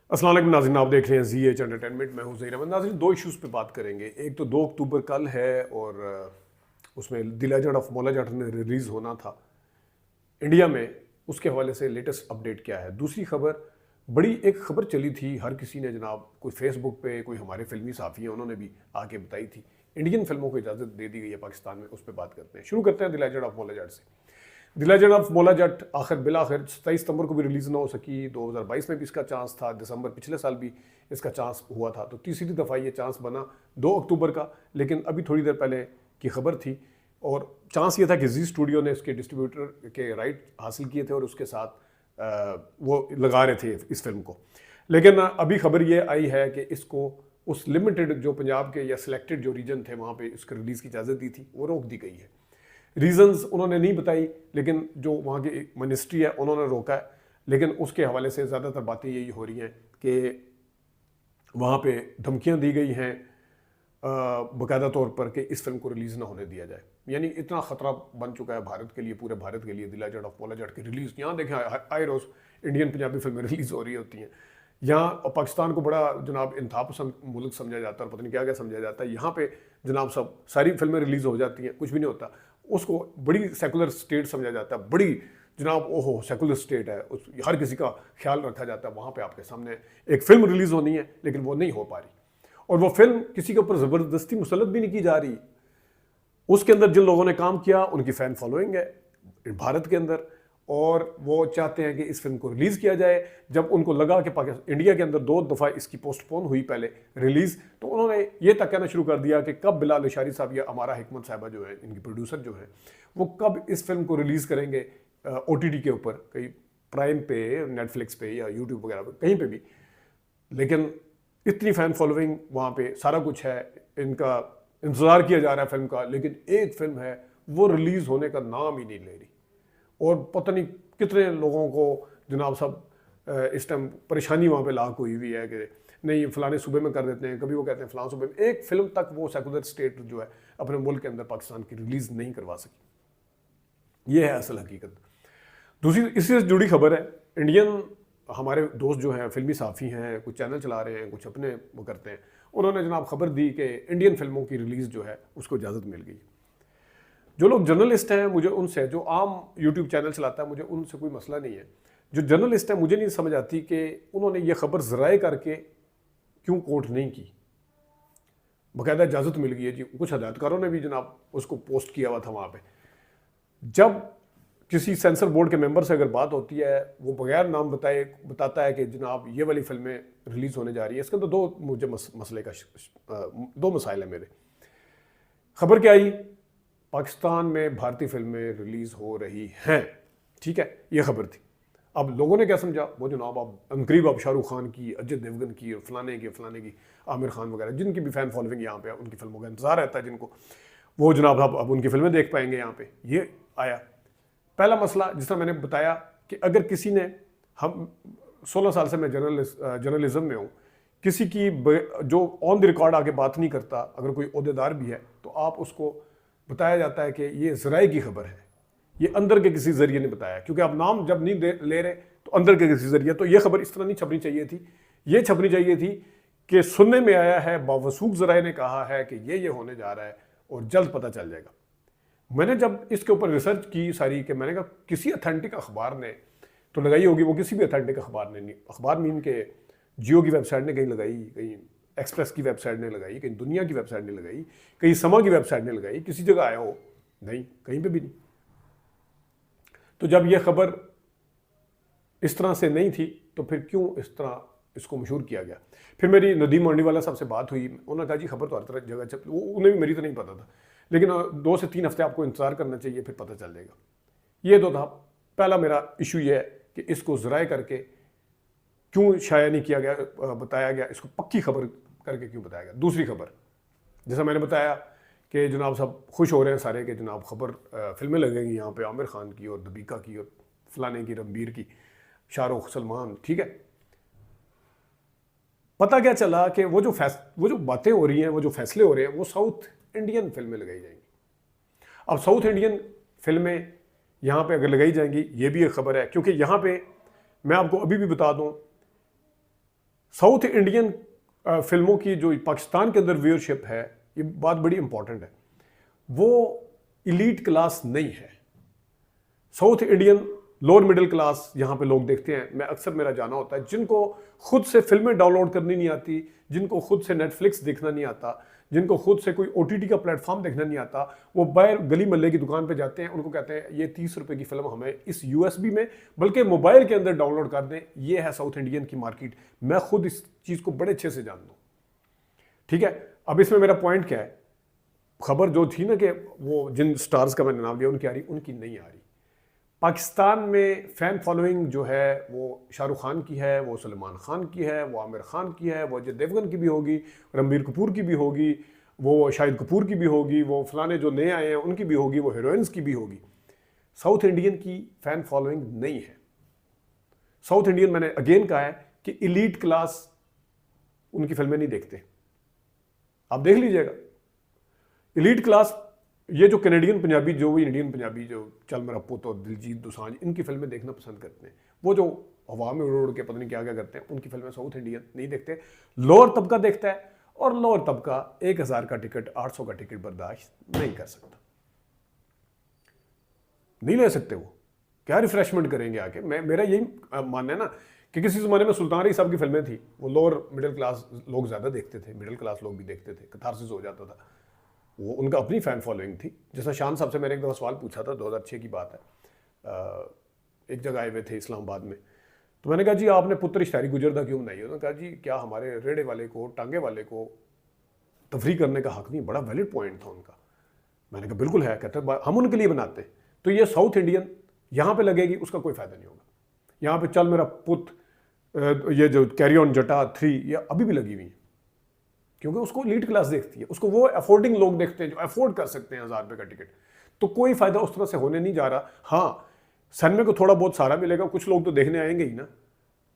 अस्सलाम वालेकुम नाज़रीन, आप देख रहे हैं ZH एंटरटेनमेंट। मैं हूं ज़हीर अहमद। नाज़रीन, दो इश्यूज़ पे बात करेंगे। एक तो 2 अक्टूबर कल है और उसमें द लेजेंड ऑफ मौला जाट ने रिलीज़ होना था इंडिया में। उसके हवाले से लेटेस्ट अपडेट क्या है। दूसरी खबर, बड़ी एक खबर चली थी, हर किसी ने जनाब, कोई फेसबुक पे, कोई हमारे फिल्मी साफ़ी हैं, उन्होंने भी आके बताई थी। इंडियन फिल्मों को इजाज़त दे दी गई है पाकिस्तान में। उस पर बात करते हैं। शुरू करते हैं द लेजेंड ऑफ मौला जाट से। The legend of Maula Jatt आखिर बिलाखिर 27 सितंबर को भी रिलीज़ ना हो सकी। 2022 में भी इसका चांस था, दिसंबर पिछले साल भी इसका चांस हुआ था, तो तीसरी दफ़ा ये चांस बना 2 अक्टूबर का। लेकिन अभी थोड़ी देर पहले की खबर थी और चांस ये था कि जी स्टूडियो ने इसके डिस्ट्रीब्यूटर के राइट हासिल किए थे और उसके साथ वो लगा रहे थे इस फिल्म को। लेकिन अभी खबर ये आई है कि इसको उस लिमिटेड जो पंजाब के या सिलेक्टेड जो रीजन थे वहाँ पे इसके रिलीज़ की इजाज़त दी थी, वो रोक दी गई है। रीजंस उन्होंने नहीं बताई, लेकिन जो वहाँ की मिनिस्ट्री है उन्होंने रोका है। लेकिन उसके हवाले से ज़्यादातर बातें यही हो रही हैं कि वहाँ पे धमकियाँ दी गई हैं बाकायदा तौर पर कि इस फिल्म को रिलीज़ ना होने दिया जाए। यानी इतना ख़तरा बन चुका है भारत के लिए, पूरे भारत के लिए। द लेजेंड ऑफ मौला जाट की रिलीज़, यहाँ देखें आए रोज़ इंडियन पंजाबी फिल्में रिलीज़ हो रही होती हैं। यहाँ पाकिस्तान को बड़ा जनाब इंतहा पसंद मुल्क समझा जाता है और पता नहीं क्या क्या समझा जाता है। यहाँ पे जनाब सब सारी फिल्में रिलीज़ हो जाती हैं, कुछ भी नहीं होता। उसको बड़ी सेकुलर स्टेट समझा जाता है, बड़ी जनाब ओहो सेकुलर स्टेट है, उस हर किसी का ख्याल रखा जाता है। वहाँ पे आपके सामने एक फिल्म रिलीज़ होनी है लेकिन वो नहीं हो पा रही, और वो फिल्म किसी के ऊपर ज़बरदस्ती मुसलत भी नहीं की जा रही। उसके अंदर जिन लोगों ने काम किया उनकी फ़ैन फॉलोइंग है भारत के अंदर, और वो चाहते हैं कि इस फिल्म को रिलीज़ किया जाए। जब उनको लगा कि पाकिस्तान इंडिया के अंदर 2 दफ़ा इसकी पोस्टपोन हुई पहले रिलीज़, तो उन्होंने ये तक कहना शुरू कर दिया कि कब बिलाल अशारी साहब या अमारा हिकमत साहिबा जो है, इनकी प्रोड्यूसर जो है, वो कब इस फिल्म को रिलीज़ करेंगे OTT के ऊपर, कहीं प्राइम पे, नेटफ्लिक्स पे या यूट्यूब वगैरह पे, कहीं पे भी। लेकिन इतनी फ़ैन फॉलोइंग वहाँ पे, सारा कुछ है, इनका इंतज़ार किया जा रहा है फिल्म का, लेकिन एक फिल्म है वो रिलीज़ होने का नाम ही नहीं ले रही। और पता नहीं कितने लोगों को जनाब सब इस टाइम परेशानी वहाँ पे लाक हुई है कि नहीं फलाने सूबे में कर देते हैं, कभी वो कहते हैं फलां सूबे में। एक फिल्म तक वो सेकुलर स्टेट जो है अपने मुल्क के अंदर पाकिस्तान की रिलीज़ नहीं करवा सकी। ये है असल हकीकत। दूसरी इससे जुड़ी खबर है, इंडियन हमारे दोस्त जो हैं, फिल्मी साफ़ी हैं, कुछ चैनल चला रहे हैं, कुछ अपने वो करते हैं, उन्होंने जनाब खबर दी कि इंडियन फिल्मों की रिलीज़ जो है उसको इजाज़त मिल गई। जो लोग जर्नलिस्ट हैं, मुझे उनसे, जो आम यूट्यूब चैनल चलाता है, मुझे उनसे कोई मसला नहीं है। जो जर्नलिस्ट है, मुझे नहीं समझ आती कि उन्होंने ये खबर ज़राए करके क्यों कोट नहीं की। बाकायदा इजाज़त मिल गई है जी, कुछ हदायतकारों ने भी जनाब उसको पोस्ट किया हुआ था वहाँ पे। जब किसी सेंसर बोर्ड के मेंबर से अगर बात होती है, वो बगैर नाम बताए बताता है कि जनाब ये वाली फिल्में रिलीज़ होने जा रही है। इसके अंदर दो मुझे मसले का दो मसाइल है मेरे। खबर क्या आई, पाकिस्तान में भारतीय फिल्में रिलीज़ हो रही हैं, ठीक है, ये खबर थी। अब लोगों ने क्या समझा, वो जनाब अब करीब अब शाहरुख खान की, अजय देवगन की और फलाने की आमिर खान वगैरह, जिनकी भी फ़ैन फॉलोइंग यहाँ पे, उनकी फिल्मों का इंतज़ार रहता है जिनको, वो जनाब अब उनकी फिल्में देख पाएंगे यहाँ पे। ये आया पहला मसला। जिस तरह मैंने बताया कि अगर किसी ने, हम 16 साल से मैं जर्नलिज्म में हूँ, किसी की जो ऑन द रिकॉर्ड आके बात नहीं करता, अगर कोई ओहदेदार भी है तो आप उसको बताया जाता है कि ये ज़राए की खबर है, ये अंदर के किसी जरिए ने बताया, क्योंकि आप नाम जब नहीं ले रहे तो अंदर के किसी जरिए। तो ये खबर इस तरह नहीं छपनी चाहिए थी। ये छपनी चाहिए थी कि सुनने में आया है, बावसूख ज़राए ने कहा है कि ये होने जा रहा है और जल्द पता चल जाएगा। मैंने जब इसके ऊपर रिसर्च की सारी, कि मैंने कहा किसी अथेंटिक अखबार ने तो लगाई होगी, वो किसी भी अथेंटिक अखबार ने नहीं, अखबार मीन के जियो की वेबसाइट ने कहीं लगाई, कहीं एक्सप्रेस की वेबसाइट ने लगाई, कहीं दुनिया की वेबसाइट ने लगाई, कहीं समा की वेबसाइट ने लगाई, किसी जगह आया हो, नहीं, कहीं पे भी नहीं। तो जब यह खबर इस तरह से नहीं थी तो फिर क्यों इस तरह इसको मशहूर किया गया। फिर मेरी नदीम मोरनीवाला साहब से बात हुई, उन्होंने कहा जी खबर तो हर तरह जगह चल, उन्हें भी मेरी तो नहीं पता था, लेकिन 2 से 3 हफ्ते आपको इंतज़ार करना चाहिए, फिर पता चल जाएगा। ये तो था पहला मेरा इशू, ये है कि इसको ज़राए करके क्यों शाया नहीं किया गया, बताया गया, इसको पक्की खबर करके क्यों बताया गया। दूसरी खबर, जैसा मैंने बताया कि जनाब सब खुश हो रहे हैं सारे कि जनाब खबर फिल्में लगेंगी यहाँ पे, आमिर खान की और दीपिका की और फलाने की, रणबीर की, शाहरुख, सलमान, ठीक है। पता क्या चला कि वो जो बातें हो रही हैं, वो जो फैसले हो रहे हैं, वो साउथ इंडियन फिल्में लगाई जाएंगी। अब साउथ इंडियन फिल्में यहाँ पे अगर लगाई जाएंगी, ये भी एक खबर है, क्योंकि यहाँ पे मैं आपको अभी भी बता दूँ, साउथ इंडियन फिल्मों की जो पाकिस्तान के अंदर व्यूअरशिप है, ये बात बड़ी इंपॉर्टेंट है, वो इलीट क्लास नहीं है। South Indian lower middle class यहाँ पे लोग देखते हैं। मैं अक्सर, मेरा जाना होता है, जिनको खुद से फिल्में डाउनलोड करनी नहीं आती, जिनको खुद से नेटफ्लिक्स देखना नहीं आता, जिनको खुद से कोई ओटीटी का प्लेटफॉर्म देखना नहीं आता, वो बाहर गली मल्ले की दुकान पे जाते हैं, उनको कहते हैं ये 30 रुपए की फिल्म हमें इस यूएसबी में, बल्कि मोबाइल के अंदर डाउनलोड कर दें। ये है साउथ इंडियन की मार्केट। मैं खुद इस चीज़ को बड़े अच्छे से जान दूँ, ठीक है। अब इसमें मेरा पॉइंट क्या है, खबर जो थी ना कि वो जिन स्टार्स का मैंने नाम लिया उनकी आ रही, उनकी नहीं आ रही। पाकिस्तान में फ़ैन फॉलोइंग जो है वो शाहरुख खान की है, वो सलमान खान की है, वो आमिर खान की है, वो अजय देवगन की भी होगी, रणबीर कपूर की भी होगी, वो शाहिद कपूर की भी होगी, वो फलाने जो नए आए हैं उनकी भी होगी, वो हीरोइंस की भी होगी। साउथ इंडियन की फ़ैन फॉलोइंग नहीं है। साउथ इंडियन, मैंने अगेन कहा है कि इलीट क्लास उनकी फिल्में नहीं देखते। आप देख लीजिएगा, इलीट क्लास, ये जो कैनेडियन पंजाबी, जो भी इंडियन पंजाबी, जो चल मेरा पुत और दिलजीत दोसांझ, इनकी फिल्में देखना पसंद करते हैं। वो जो हवा में उड़ के पता नहीं क्या क्या करते हैं, उनकी फिल्में साउथ इंडियन नहीं देखते। लोअर तबका देखता है, और लोअर तबका 1000 का टिकट, 800 का टिकट बर्दाश्त नहीं कर सकता, नहीं ले सकते। वो क्या रिफ्रेशमेंट करेंगे आके। मेरा यही मानना है ना कि किसी ज़माने में सुल्तान रही साहब की फिल्में थी, वो लोअर मिडिल क्लास लोग ज़्यादा देखते थे, मिडिल क्लास लोग भी देखते थे, कथारसिस हो जाता था। वो उनका अपनी फ़ैन फॉलोइंग थी। जैसा शान साहब से मैंने एक दफ़ा सवाल पूछा था, 2006 की बात है, एक जगह आए हुए थे इस्लामाबाद में, तो मैंने कहा जी आपने पुत्र इश्तारी गुजरदा क्यों बनाई? उन्होंने कहा जी क्या हमारे रेड़े वाले को, टांगे वाले को तफरी करने का हक नहीं? बड़ा वैलिड पॉइंट था उनका। मैंने कहा बिल्कुल है। कहते हम उनके लिए बनाते हैं। तो ये साउथ इंडियन यहाँ पे लगेगी, उसका कोई फ़ायदा नहीं होगा। यहाँ पे चल मेरा पुत, ये जो कैरी ऑन जटा 3, ये अभी भी लगी हुई है, क्योंकि उसको लीड क्लास देखती है, उसको वो अफोर्डिंग लोग देखते हैं जो अफोर्ड कर सकते हैं 1000 रुपये का टिकट। तो कोई फ़ायदा उस तरह से होने नहीं जा रहा। हाँ, सिनेमा को थोड़ा बहुत सहारा मिलेगा, कुछ लोग तो देखने आएंगे ही ना,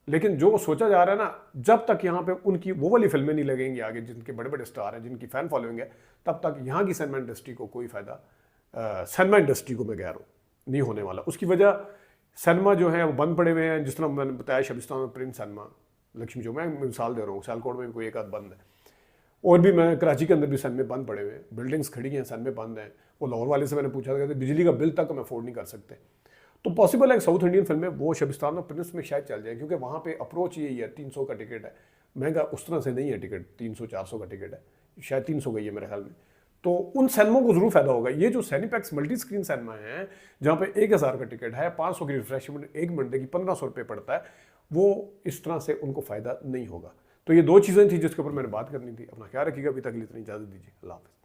लेकिन जो सोचा जा रहा है ना, जब तक यहाँ पे उनकी वो वाली फिल्में नहीं लगेंगी आगे, जिनके बड़े बड़े स्टार हैं, जिनकी फ़ैन फॉलोइंग है, तब तक यहाँ की सिनेमा इंडस्ट्री को कोई फ़ायदा, सिनेमा इंडस्ट्री को मैं कह रहा हूँ, नहीं होने वाला। उसकी वजह सिनेमा जो है वो बंद पड़े हुए हैं। जिस तरह मैंने बताया, शबिस्तान में प्रिंस सिनेमा, लक्ष्मी जो, मैं मिसाल दे रहा हूँ, सियालकोट में भी कोई एक आध बंद है, और भी मैं कराची के अंदर भी सिनेमे बंद पड़े हुए हैं, बिल्डिंग्स खड़ी हैं, सिनेमे बंद हैं। वो लाहौर वाले से मैंने पूछा था, कहते बिजली का बिल तक हम अफोर्ड नहीं कर सकते। तो पॉसिबल है साउथ इंडियन फिल्में वो शबिस्तान और प्रिंस में शायद चल जाए, क्योंकि वहाँ पे अप्रोच यही है, 300 का टिकट है, महंगा उस तरह से नहीं है टिकट, 300-400 का टिकट है, शायद 300 गई है मेरे ख्याल में। तो उन सिनेमों को जरूर फायदा होगा। ये जो सैनिपैक्स मल्टी स्क्रीन सिनेमा है, जहाँ पे 1000 का टिकट है, 500 की रिफ्रेशमेंट 1 घंटे की 1500 रुपये पड़ता है, वो इस तरह से उनको फ़ायदा नहीं होगा। तो ये दो चीज़ें थी जिसके ऊपर मैंने बात करनी थी। अपना ख्याल रखिएगा। अभी तक के लिए इतनी इजाज़त दीजिए। अल्लाह हाफ़िज़।